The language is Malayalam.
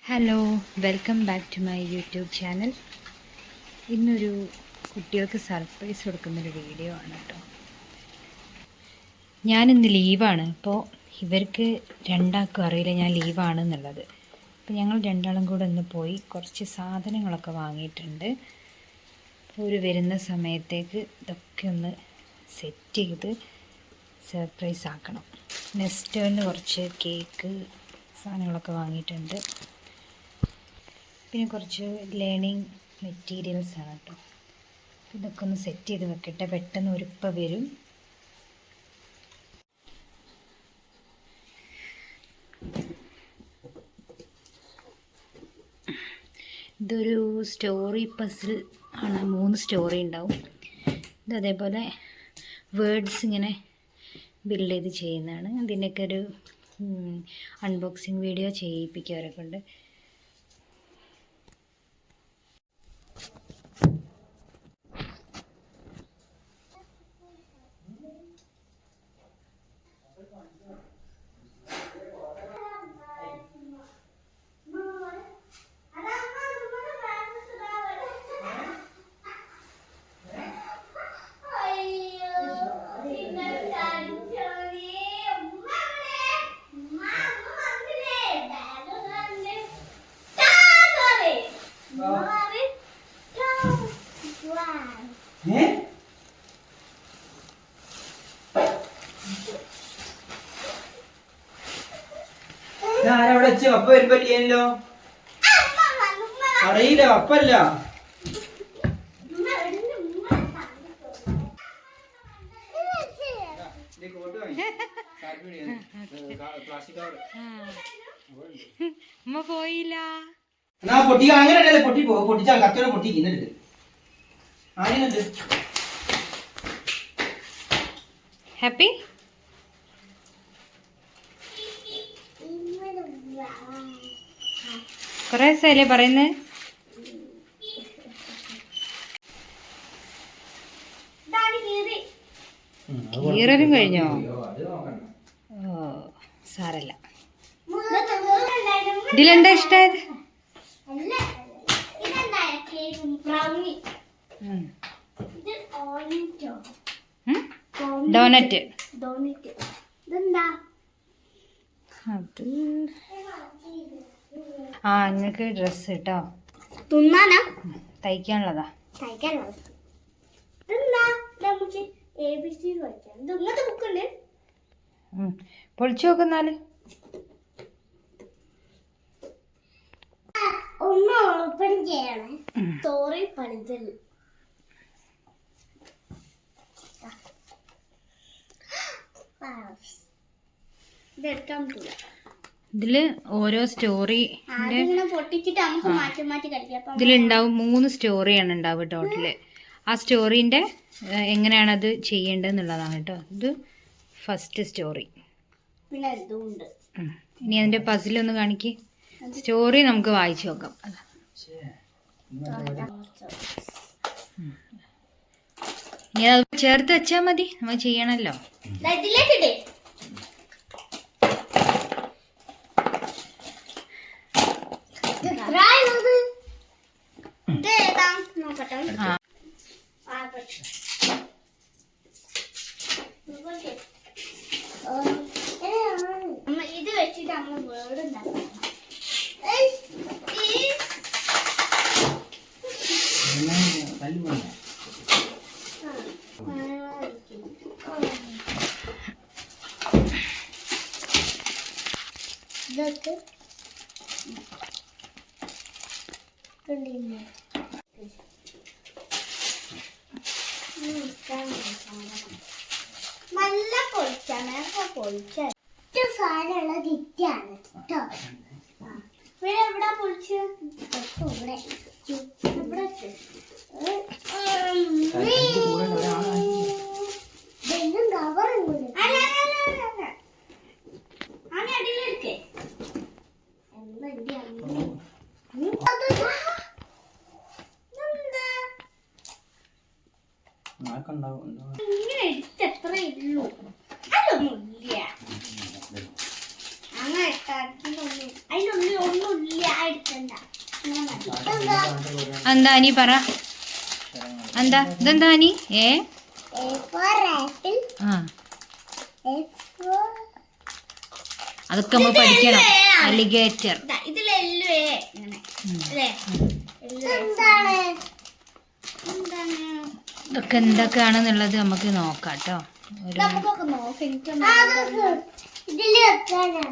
Hello, welcome back to my YouTube channel. ഇന്നൊരു കുട്ടികൾക്ക് സർപ്രൈസ് കൊടുക്കുന്നൊരു വീഡിയോ ആണ് കേട്ടോ. ഞാനിന്ന് ലീവാണ്. അപ്പോൾ ഇവർക്ക് രണ്ടാൾക്കും അറിയില്ല ഞാൻ ലീവാണെന്നുള്ളത്. അപ്പോൾ ഞങ്ങൾ രണ്ടാളും കൂടെ ഒന്ന് പോയി കുറച്ച് സാധനങ്ങളൊക്കെ വാങ്ങിയിട്ടുണ്ട്. അപ്പോൾ ഒരു വരുന്ന സമയത്തേക്ക് ഇതൊക്കെ ഒന്ന് സെറ്റ് ചെയ്ത് സർപ്രൈസ് ആക്കണം. നെസ്റ്റോന്ന് കുറച്ച് കേക്ക് സാധനങ്ങളൊക്കെ വാങ്ങിയിട്ടുണ്ട്. പിന്നെ കുറച്ച് ലേണിംഗ് മെറ്റീരിയൽസ് ആണ് കേട്ടോ. ഇതൊക്കെ ഒന്ന് സെറ്റ് ചെയ്ത് വെക്കട്ടെ, പെട്ടെന്ന് ഒരുപ്പ വരും. ഇതൊരു സ്റ്റോറി പസിൽ ആണ്. 3 സ്റ്റോറി ഉണ്ടാവും. ഇത് അതേപോലെ വേർഡ്സ് ഇങ്ങനെ ബിൽഡ് ചെയ്ത് ചെയ്യുന്നതാണ്. അതിനൊക്കെ ഒരു അൺബോക്സിങ് വീഡിയോ ചെയ്യിപ്പിക്കാറൊക്കെ ഉണ്ട്. ഞാനവിടെ വെച്ച് അപ്പ വരുമ്പല്ലോ അറിയില്ല. അപ്പല്ല അമ്മ പോയില്ല. പൊട്ടി അങ്ങനെയല്ലേ പൊട്ടിച്ചാൽ കത്തോടെ പൊട്ടിക്കുന്നുണ്ട്. ആനുണ്ട് ഹാപ്പി. കുറേ ദിവസമല്ലേ പറയുന്നത്. കീറലും കഴിഞ്ഞോ? ഓ സാരല്ല. ഇതിലെന്താ ഇഷ്ടായത്? ഡോനറ്റ്. അത് നിങ്ങൾക്ക് ഡ്രസ്സ് കേട്ടോ, തയ്ക്കാനുള്ളതാ. പൊളിച്ചു നോക്കുന്നാല്. ഒന്ന് ഓപ്പൺ ചെയ്യണേ. സ്റ്റോറി പണിതൽ ഇതില് ഓരോ സ്റ്റോറി ഇതിലുണ്ടാവും. 3 സ്റ്റോറിയാണ് ഉണ്ടാവുക ടോട്ടല്. ആ സ്റ്റോറീൻ്റെ എങ്ങനെയാണത് ചെയ്യേണ്ടതെന്നുള്ളതാണ് കേട്ടോ. ഇത് ഫസ്റ്റ് സ്റ്റോറി. ഇനി അതിൻ്റെ പസിലൊന്ന് കാണിക്ക്. സ്റ്റോറി നമുക്ക് വായിച്ചു നോക്കാം. ഇനി അത് ചേർത്ത് വെച്ചാൽ മതി, നമ്മൾ ചെയ്യണല്ലോ. ഇത് വെച്ചിട്ട് അമ്മ വേർഡ് ഉണ്ടാക്കണം. ഇതൊക്കെ നല്ല പൊളിച്ചാണ്. പൊളിച്ച സാധനമുള്ള ദിറ്റാണ് കേട്ടോ. ഇവിടെ എവിടെ പൊളിച്ച് ഇവിടെ ഇവിടെ കവർ അടിയിലെടുക്കേ. ഇങ്ങനെ എടുത്തത്രേ ഉള്ളൂ. അതൊന്നുമില്ല. അങ്ങനെ അതിനുള്ളിൽ ഒന്നുമില്ല. എന്താ അനി പറ? എന്താ ഇതെന്താ അനി? A for apple. ആ A for അതൊക്കെ നമ്മൾ പഠിക്കണം. അലിഗേറ്റർ. ഇതൊക്കെ എന്തൊക്കെയാണെന്നുള്ളത് നമുക്ക് നോക്കാം കേട്ടോ. ഇതില് വെക്കാനാ